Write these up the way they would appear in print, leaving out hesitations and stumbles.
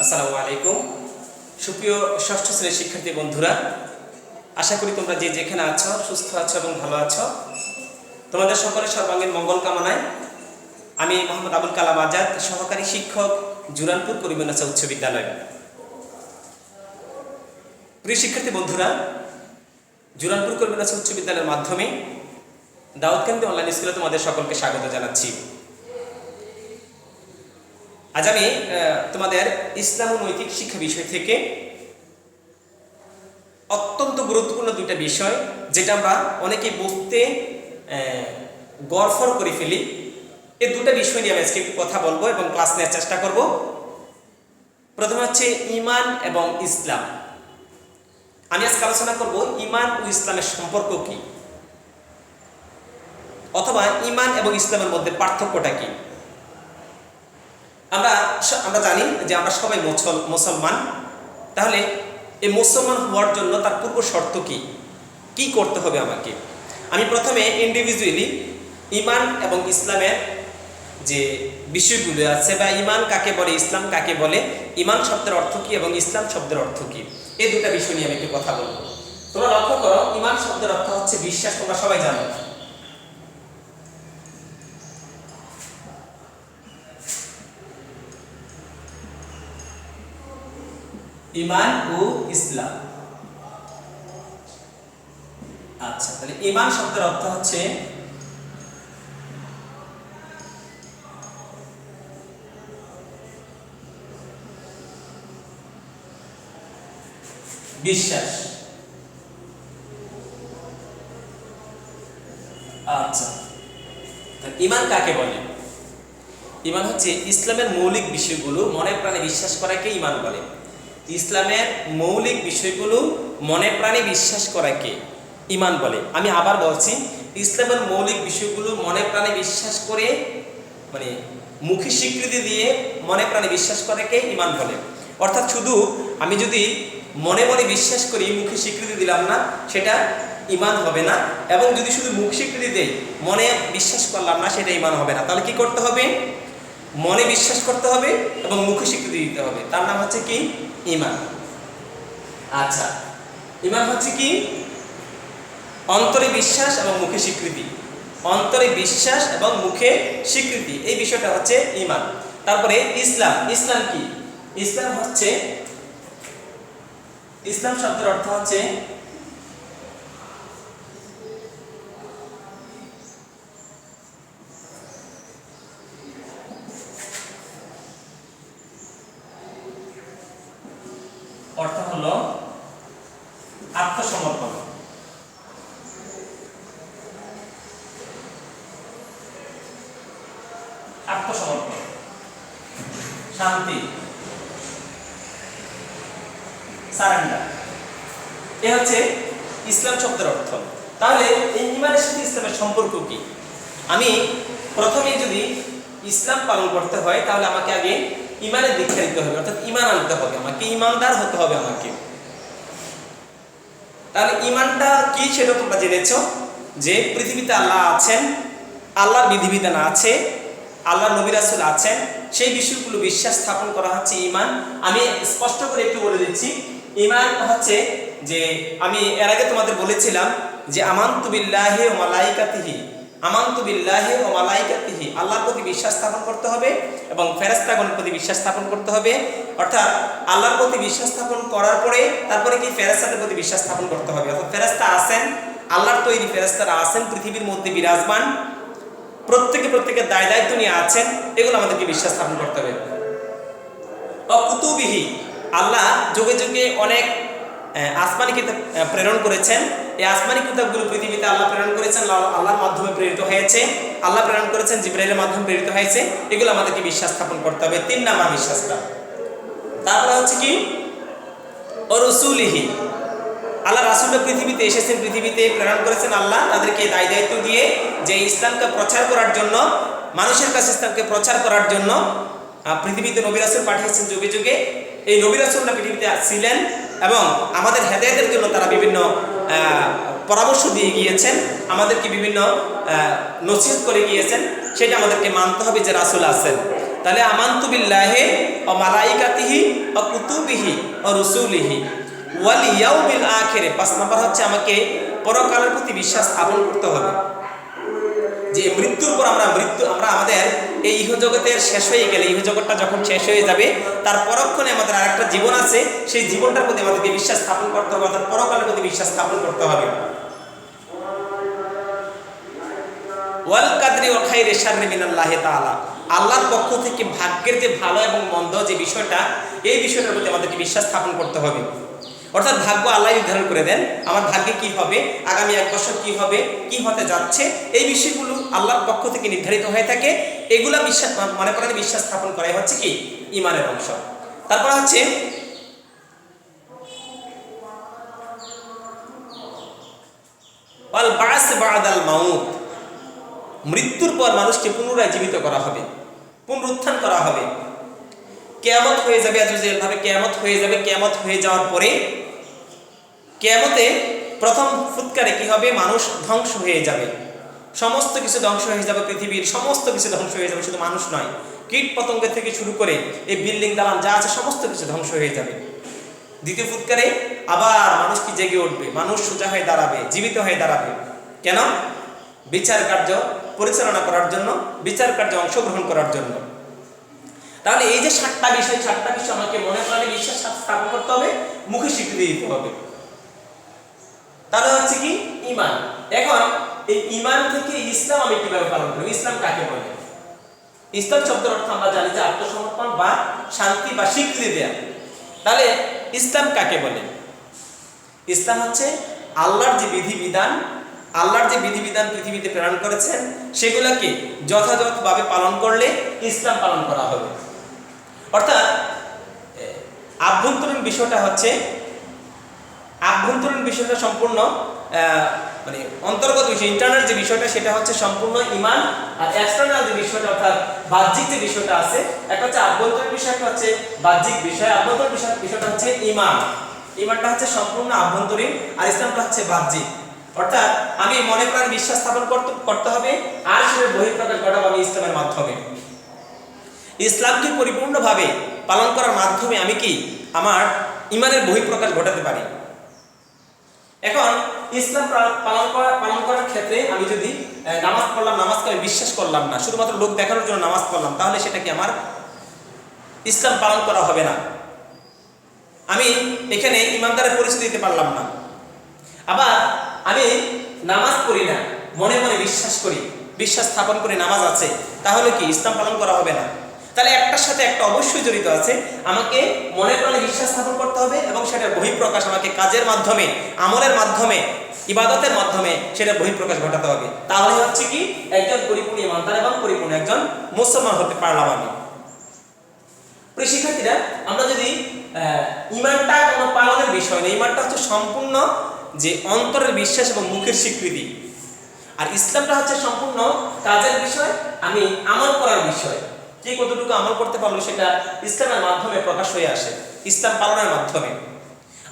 আসসালামু আলাইকুম। সুপ্রিয় ষষ্ঠ শ্রেণীর শিক্ষার্থী বন্ধুরা, আশা করি তোমরা যে যেখানে আছো সুস্থ আছো এবং ভালো আছো। তোমাদের সকলের সর্বাঙ্গীন মঙ্গল কামনায় আমি মোহাম্মদ আবুল কালাম আজাদ, সহকারী শিক্ষক, জুরানপুর করিমুন্নেছা উচ্চ বিদ্যালয়। প্রিয় শিক্ষার্থী বন্ধুরা, জুরানপুর করিমুন্নেছা উচ্চ বিদ্যালয়ের মাধ্যমে দাউদকান্দি অনলাইন স্কুলে তোমাদের সকলকে স্বাগত জানাচ্ছি। আজ আমি তোমাদের ইসলাম ও নৈতিক শিক্ষা বিষয় থেকে অত্যন্ত গুরুত্বপূর্ণ দুইটা বিষয়, যেটা আমরা অনেকে বুঝতে গড়ফড় করে ফেলি, এই দুটা বিষয় নিয়ে আমি আজকে একটু কথা বলবো এবং ক্লাস নেওয়ার চেষ্টা করব। প্রথমে হচ্ছে ঈমান এবং ইসলাম। আমি আজকে আলোচনা করব ঈমান ও ইসলামের সম্পর্ক কি, অথবা ঈমান এবং ইসলামের মধ্যে পার্থক্যটা কি। আমরা জানি যে আমরা সবাই মুসলমান। তাহলে এই মুসলমান হওয়ার জন্য তার পূর্ব শর্ত কি করতে হবে আমাকে। আমি প্রথমে ইন্ডিভিজুয়ালি ঈমান এবং ইসলামের যে বিষয়গুলো আছে, বা ঈমান কাকে বলে, ইসলাম কাকে বলে, ঈমান শব্দের অর্থ কি এবং ইসলাম শব্দের অর্থ কি, এই দুটা বিষয় নিয়ে আমি একটু কথা বলবো। তোমরা লক্ষ্য করো, ঈমান শব্দের অর্থ হচ্ছে বিশ্বাস, তোমরা সবাই জানো। ঈমান ও ইসলাম। আচ্ছা, তাহলে ঈমান শব্দের অর্থ হচ্ছে বিশ্বাস। আচ্ছা, ঈমান কাকে বলে? ঈমান হচ্ছে ইসলামের মৌলিক বিষয়গুলো মনে প্রাণে বিশ্বাস করাকে ঈমান বলে। ইসলামের মৌলিক বিষয়গুলো মনে প্রাণে বিশ্বাস করাকে ঈমান বলে। আমি আবার বলছি, ইসলামের মৌলিক বিষয়গুলো মনে প্রাণে বিশ্বাস করে, মানে মুখে স্বীকৃতি দিয়ে মনে প্রাণে বিশ্বাস করাকে ঈমান বলে। অর্থাৎ শুধু আমি যদি মনে মনে বিশ্বাস করি, মুখে স্বীকৃতি দিলাম না, সেটা ঈমান হবে না। এবং যদি শুধু মুখ স্বীকৃতি দেই, মনে বিশ্বাস করলাম না, সেটা ঈমান হবে না। তাহলে কি করতে হবে? মনে বিশ্বাস করতে হবে এবং মুখে স্বীকৃতি দিতে হবে। তার নাম হচ্ছে কি? ঈমান। আচ্ছা, ঈমান হচ্ছে কি? অন্তরে বিশ্বাস এবং মুখে স্বীকৃতি। অন্তরে বিশ্বাস এবং মুখে স্বীকৃতি, এই বিষয়টা হচ্ছে ঈমান। তারপরে ইসলাম। ইসলাম কি? ইসলাম হচ্ছে, ইসলাম শব্দের অর্থ হচ্ছে হলো আত্মসমর্পণ। আত্মসমর্পণ, শান্তি, সারেন্ডার, এ হচ্ছে ইসলাম শব্দের অর্থ। তাহলে এই ঈমানের সাথে ইসলামের সম্পর্ক কি? আমি প্রথমে যদি ইসলাম পালন করতে হয়, তাহলে আমাকে আগে ঈমানের দীক্ষা দিতে হবে, অর্থাৎ ঈমান আনতে হবে, আমাকে ঈমানদার হতে হবে আমাকে। তাহলে ঈমানটা কি সেটা তোমরা জেনেছ, যে পৃথিবীতে আল্লাহ আছেন, আল্লাহর বিধিবিধান আছে, আল্লাহর নবী রাসূল আছেন, সেই বিষয়গুলো বিশ্বাস স্থাপন করা হচ্ছে ঈমান। আমি স্পষ্ট করে একটু বলে দিচ্ছি, ঈমান হচ্ছে যে, আমি এর আগে তোমাদের বলেছিলাম যে আমানতু বিল্লাহি ওয়া মালাইকাতিহি, আমানতু বিল্লাহি ওয়া মালাইকাতিহি, আল্লাহর প্রতি বিশ্বাস স্থাপন করতে হবে এবং ফেরেশতাগণের প্রতি বিশ্বাস স্থাপন করতে হবে। অর্থাৎ আল্লাহর প্রতি বিশ্বাস স্থাপন করার পরে তারপরে কি ফেরেশতাদের প্রতি বিশ্বাস স্থাপন করতে হবে। অর্থাৎ ফেরেশতা আছেন, আল্লাহর তৈরি ফেরেশতারা আছেন, পৃথিবীর মধ্যে বিরাজমান, প্রত্যেকের দায়িত্ব নিয়ে আছেন, এগুলো আমাদেরকে বিশ্বাস স্থাপন করতে হবে। কুতুবিহি, আল্লাহ যুগে যুগে অনেক আসমানি কিতাব প্রেরণ করেছেন। এই আসমানি কিতাবগুলো পৃথিবীতে আল্লাহ প্রেরণ করেছেন, আল্লাহর মাধ্যমে প্রেরিত হয়েছে, আল্লাহ প্রেরণ করেছেন, জিবরাইলের মাধ্যমে প্রেরিত হয়েছে, এগুলো আমাদেরকে বিশ্বাস স্থাপন করতে হবে। 3 নাম্বার বিশ্বাসটা। তারপরে হচ্ছে কি? রাসূলিহি, আল্লাহ রাসূলরা পৃথিবীতে এসেছেন, পৃথিবীতে প্রেরণ করেছেন আল্লাহ, তাদেরকে দায়িত্ব দিয়ে যে ইসলামকে প্রচার করার জন্য, মানুষের কাছে ইসলামকে প্রচার করার জন্য পৃথিবীতে নবী রাসূল পাঠিয়েছেন যুগে যুগে। এই নবী রাসূলরা পৃথিবীতে ছিলেন এবং আমাদের হেদায়েতের জন্য তারা বিভিন্ন পরামর্শ দিয়ে গিয়েছেন, আমাদেরকে বিভিন্ন নসিহত করে গিয়েছেন। সেটা আমাদেরকে মানতে হবে যে রাসূল আছেন। তাহলে আমানতু বিল্লাহি ওয়া মালাইকাতিহি ওয়া কুতুবিহি ওয়া রুসুলিহি ওয়াল ইয়াউমিল আখির। 5 নাম্বার হচ্ছে আমাকে পরকালের প্রতি বিশ্বাস স্থাপন করতে হবে, যে মৃত্যুর পর আমরা আমাদের এই ইহজগতের শেষ হয়ে গেলে, ইহজগৎটা যখন শেষ হয়ে যাবে তার পরক্ষণে আমাদের আরেকটা জীবন আছে, সেই জীবনটার প্রতি আমাদেরকে বিশ্বাস স্থাপন করতে হবে, অর্থাৎ পরকালের প্রতি বিশ্বাস স্থাপন করতে হবে। ওয়াল কাদরি ওয়া খাইরি শাররি মিনাল্লাহি তাআলা, আল্লাহর পক্ষ থেকে ভাগ্যের যে ভালো এবং মন্দ যে বিষয়টা, এই বিষয়টার প্রতি আমাদেরকে বিশ্বাস স্থাপন করতে হবে। অর্থাৎ ভাগ্য আল্লাহ নির্ধারণ করে দেন, আমার ভাগ্যে কি হবে, আগামী 1 বছর কি হবে, কি হতে যাচ্ছে, এই বিষয়গুলো আল্লাহর পক্ষ থেকে নির্ধারিত হয়ে থাকে। এগুলা বিশ্বাস মনে করেন বিশ্বাস স্থাপন করাই হচ্ছে কি ঈমানের অংশ। তারপর হচ্ছে ওয়াল বা'স বা'দাল মাউত, মৃত্যুর পর মানুষকে পুনরায় জীবিত করা হবে, পুনরুত্থান করা হবে। কিয়ামত হয়ে যাবে, ভাবে কিয়ামত হয়ে যাবে। কিয়ামত হয়ে যাওয়ার পরে কিয়ামতে প্রথম ফুৎকারে কি হবে, মানুষ ধ্বংস হয়ে যাবে, সমস্ত কিছু ধ্বংস হয়ে যাবে, পৃথিবীর সমস্ত কিছু ধ্বংস হয়ে যাবে, শুধু মানুষ নয়, কীট পতঙ্গ থেকে শুরু করে এই বিল্ডিং দালান যা আছে সমস্ত কিছু ধ্বংস হয়ে যাবে। দ্বিতীয় ফুৎকারে আবার মানুষ কি জেগে উঠবে, মানুষ সোজা হয়ে দাঁড়াবে, জীবিত হয়ে দাঁড়াবে। কেন? বিচার কার্য পরিচালনা করার জন্য, বিচার কার্যে অংশগ্রহণ করার জন্য। তাহলে এই যে 7টা বিষয় আমাকে মনে প্রাণে বিশ্বাস স্থাপন করতে হবে, মুখে স্বীকৃতি দিতে হবে। তাহলে হচ্ছে কি ঈমান। এখন এই ঈমান থেকে ইসলাম আমি কিভাবে পালন করব? ইসলাম কাকে বলে? ইসলাম শব্দের অর্থ আমরা জানি যে আত্মসমর্পণ বা শান্তি বা স্বীকৃতি দেয়া। তাহলে ইসলাম কাকে বলে? ইসলাম হচ্ছে আল্লাহর যে বিধিবিধান পৃথিবীতে প্রেরণ করেছেন, সেগুলোকে যথাযথভাবে পালন করলে ইসলাম পালন করা হবে। অর্থাৎ আভ্যন্তরীণ বিষয়টা সম্পূর্ণ মানে অন্তর্গত বিষয়, ইন্টারনাল যে বিষয়টা সেটা হচ্ছে সম্পূর্ণ ঈমান, আর এক্সটার্নাল যে বিষয়টা অর্থাৎ বাহ্যিক যে বিষয়টা আছে, একটা হচ্ছে আভ্যন্তরীণ বিষয়, একটা হচ্ছে বাহ্যিক বিষয়। আভ্যন্তরীণ বিষয়টা হচ্ছে ঈমানটা হচ্ছে সম্পূর্ণ আভ্যন্তরীণ, আর ইসলামটা হচ্ছে বাহ্যিক। অর্থাৎ আমি মনে প্রাণে বিশ্বাস স্থাপন করতে হবে, আর সেটা বহিঃপ্রকাশ ঘটাবো আমি ইসলামের মাধ্যমে। ইসলামকে পরিপূর্ণভাবে পালন করার মাধ্যমে আমি কি আমার ঈমানের বহিঃপ্রকাশ ঘটাতে পারি। এখন ইসলাম পালন করার ক্ষেত্রে আমি যদি নামাজ পড়লাম, নামাজকে আমি বিশ্বাস করলাম না, শুধুমাত্র লোক দেখানোর জন্য নামাজ পড়লাম, তাহলে সেটা কি আমার ইসলাম পালন করা হবে না। আমি এখানে ঈমানদারের পরিচয় দিতে পারলাম না। আবার আমি নামাজ পড়ি না, মনে মনে বিশ্বাস স্থাপন করে নামাজ আছে, তাহলে কি ইসলাম পালন করা হবে না। তাহলে একটার সাথে একটা অবশ্যই জড়িত আছে। আমাকে মনে প্রাণে বিশ্বাস স্থাপন করতে হবে এবং সেটার বহিঃপ্রকাশ আমাকে কাজের মাধ্যমে, আমলের মাধ্যমে, ইবাদতের মাধ্যমে সেটা বহিঃপ্রকাশ ঘটাতে হবে। তাহলে হচ্ছে কি একজন পরিপূর্ণ ঈমানদার এবং পরিপূর্ণ একজন মুসলমান হতে পারলাম আমি। প্রিয় শিক্ষার্থীরা, আমরা যদি ঈমানটা কোনো পালনের বিষয় না, ঈমানটা হচ্ছে সম্পূর্ণ যে অন্তরের বিশ্বাস এবং মুখের স্বীকৃতি, আর ইসলামটা হচ্ছে সম্পূর্ণ কাজের বিষয়, আমি আমল করার বিষয়। কে কতটুকু আমল করতে পারলো সেটা ইসলামের মাধ্যমে প্রকাশ হয়ে আসে, ইসলাম পালনের মাধ্যমে।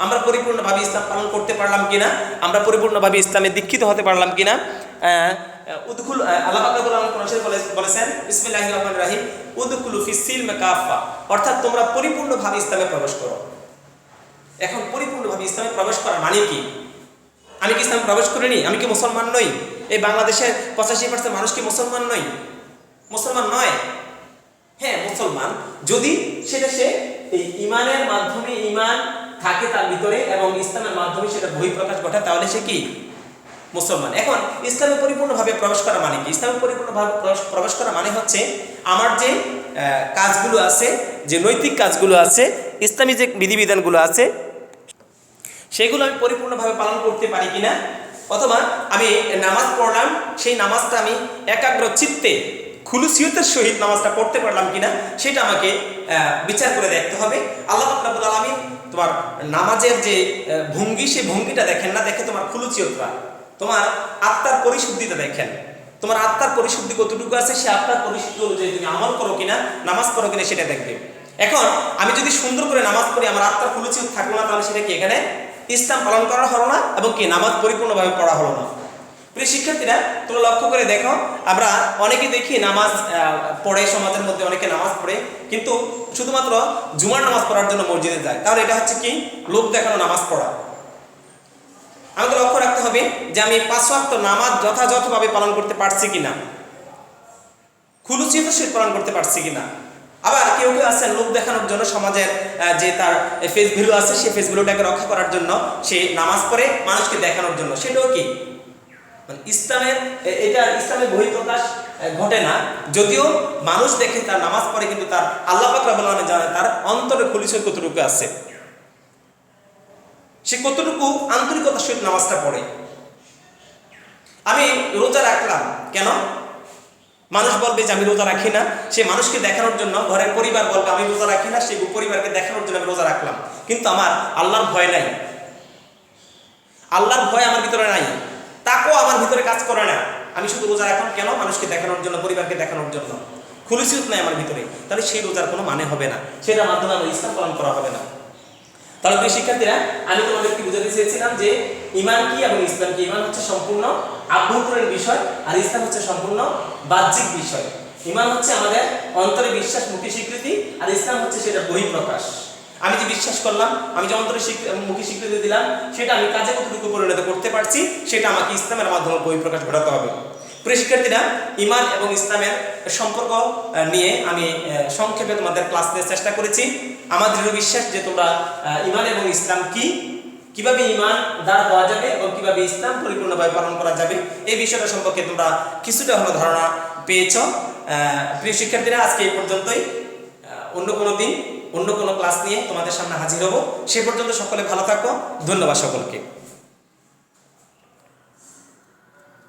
আমরা পরিপূর্ণভাবে ইসলাম পালন করতে পারলাম কিনা, আমরা পরিপূর্ণভাবে ইসলামে দীক্ষিত হতে পারলাম কিনা। উদখুল আল্লাহ পাক রব্বুল আলামিন কোরআনে বলেছেন বিসমিল্লাহির রহমানির রহিম, উদখুলু ফিস সিলমি কাফা, অর্থাৎ তোমরা পরিপূর্ণভাবে ইসলামে প্রবেশ করো। এখন পরিপূর্ণভাবে ইসলামে প্রবেশ করা মানে কি? আমি কি ইসলামে প্রবেশ করিনি? আমি কি মুসলমান নই? এই বাংলাদেশের 85% মানুষ কি মুসলমান নয়? হ্যাঁ, মুসলমান, যদি সেটা সে এই ঈমানের মাধ্যমে ঈমান থাকে তার ভিতরে এবং ইসলামের মাধ্যমে সেটা বহিঃপ্রকাশ ঘটায়, তাহলে সে কি মুসলমান। এখন ইসলামে পরিপূর্ণভাবে প্রবেশ করা মানে কি? ইসলামে পরিপূর্ণভাবে প্রবেশ করা মানে হচ্ছে আমার যে কাজগুলো আছে, যে নৈতিক কাজগুলো আছে, ইসলামী যে বিধিবিধানগুলো আছে, সেগুলো আমি পরিপূর্ণভাবে পালন করতে পারি কিনা, অথবা আমি নামাজ পড়লাম, সেই নামাজটা আমি একাগ্র চিত্তে খুলুসিয়তের সহিত নামাজটা পড়তে পারলাম কিনা, সেটা আমাকে বিচার করে দেখতে হবে। আল্লাহ পাক রব্বুল আলামিন তোমার নামাজের যে ভঙ্গি, সেই ভঙ্গিটা দেখেন না, দেখে তোমার খুলুসিয়তটা, তোমার আত্মার পরিশুদ্ধিটা দেখেন। তোমার আত্মার পরিশুদ্ধি কতটুকু আছে, সে আত্মার পরিশুদ্ধি অনুযায়ী তুমি আমল করো কিনা, নামাজ পড়ো কিনা, সেটা দেখবে। এখন আমি যদি সুন্দর করে নামাজ পড়ি, আমার আত্মার খুলুসিয়ত থাকলো না, তাহলে সেটা কি এখানে ইসলাম পালন করা হলো না এবং কি নামাজ পরিপূর্ণভাবে পড়া হলো না। প্রিয় শিক্ষার্থীরা, তোমরা লক্ষ্য করে দেখো, আমরা অনেকে দেখি নামাজ পড়ে, সমাজের মধ্যে অনেকে নামাজ পড়ে, কিন্তু শুধুমাত্র জুমার নামাজ পড়ার জন্য মসজিদে যায়। তাহলে এটা হচ্ছে কি? লোক দেখানো নামাজ পড়া। আমাকে লক্ষ্য রাখতে হবে যে আমি 5 ওয়াক্ত নামাজ যথাযথভাবে পালন করতে পারছি কিনা, খুলুসিয়তের সহিত পালন করতে পারছি কিনা। আবার কেউ কেউ আছেন লোক দেখানোর জন্য, সমাজের যে তার ফেস ভ্যালু আছে সেই ফেস ভ্যালুটাকে রক্ষা করার জন্য সে নামাজ পড়ে মানুষকে দেখানোর জন্য। সেটাও কি মানে ইসলামের, এটা ইসলামের বহিঃপ্রকাশ ঘটে না। যদিও মানুষ দেখে তার নামাজ পড়ে, কিন্তু তার আল্লাহ পাক রব্বুল আলামিন জানে তার অন্তরে খুলিসিয়ত কতটুকু আছে, সে কতটুকু আন্তরিকতার সহিত নামাজটা পড়ে। আমি রোজা রাখলাম কেন? মানুষ বলবে যে আমি রোজা রাখি না, সে মানুষকে দেখানোর জন্য। ঘরের পরিবার বলবে আমি রোজা রাখি না, সেই পরিবারকে দেখানোর জন্য আমি রোজা রাখলাম। কিন্তু আমার আল্লাহর ভয় নাই, আল্লাহর ভয় আমার ভিতরে নাই, তাকওয়া আমার ভিতরে কাজ করে না। আমি শুধু রোজা রাখলাম কেন? মানুষকে দেখানোর জন্য, পরিবারকে দেখানোর জন্য। খুলুসিয়ত নাই আমার ভিতরে, তাহলে সেই রোজার কোনো মানে হবে না, সেটার মাধ্যমে আমার ইসলাম পালন করা হবে না। তাহলে প্রিয় শিক্ষার্থীরা, আমি তোমাদেরকে বুঝাতে চেয়েছিলাম যে ঈমান কি এবং ইসলাম কি। ঈমান হচ্ছে সম্পূর্ণ আভ্যন্তরীণ বিষয়, আর ইসলাম হচ্ছে সম্পূর্ণ বাহ্যিক বিষয়। ঈমান হচ্ছে আমাদের অন্তরে বিশ্বাস, মুখে স্বীকৃতি, আর ইসলাম হচ্ছে সেটা বহিঃপ্রকাশ। আমি যে বিশ্বাস করলাম, আমি যে অন্তরে মুখে স্বীকৃতি দিলাম, সেটা আমি কাজে কতটুকু পরিণত করতে পারছি, সেটা আমাকে ইসলামের মাধ্যমে বহিঃপ্রকাশ ঘটাতে হবে। প্রিয় শিক্ষার্থীরা, ঈমান এবং ইসলামের সম্পর্ক নিয়ে আমি সংক্ষেপে তোমাদের ক্লাস নেওয়ার চেষ্টা করেছি। আমার দৃঢ় বিশ্বাস যে তোমরা ঈমান এবং ইসলাম কি, কিভাবে ঈমান দাঁড় হওয়া যাবে এবং কিভাবে ইসলাম পরিপূর্ণভাবে পালন করা যাবে, এই বিষয়টা সম্পর্কে তোমরা কিছুটা হলো ধারণা পেয়েছ। প্রিয় শিক্ষার্থীরা, আজকে এই পর্যন্তই। অন্য কোনো দিন অন্য কোনো ক্লাস নিয়ে তোমাদের সামনে হাজির হব। সে পর্যন্ত সকলে ভালো থাকো। ধন্যবাদ সকলকে।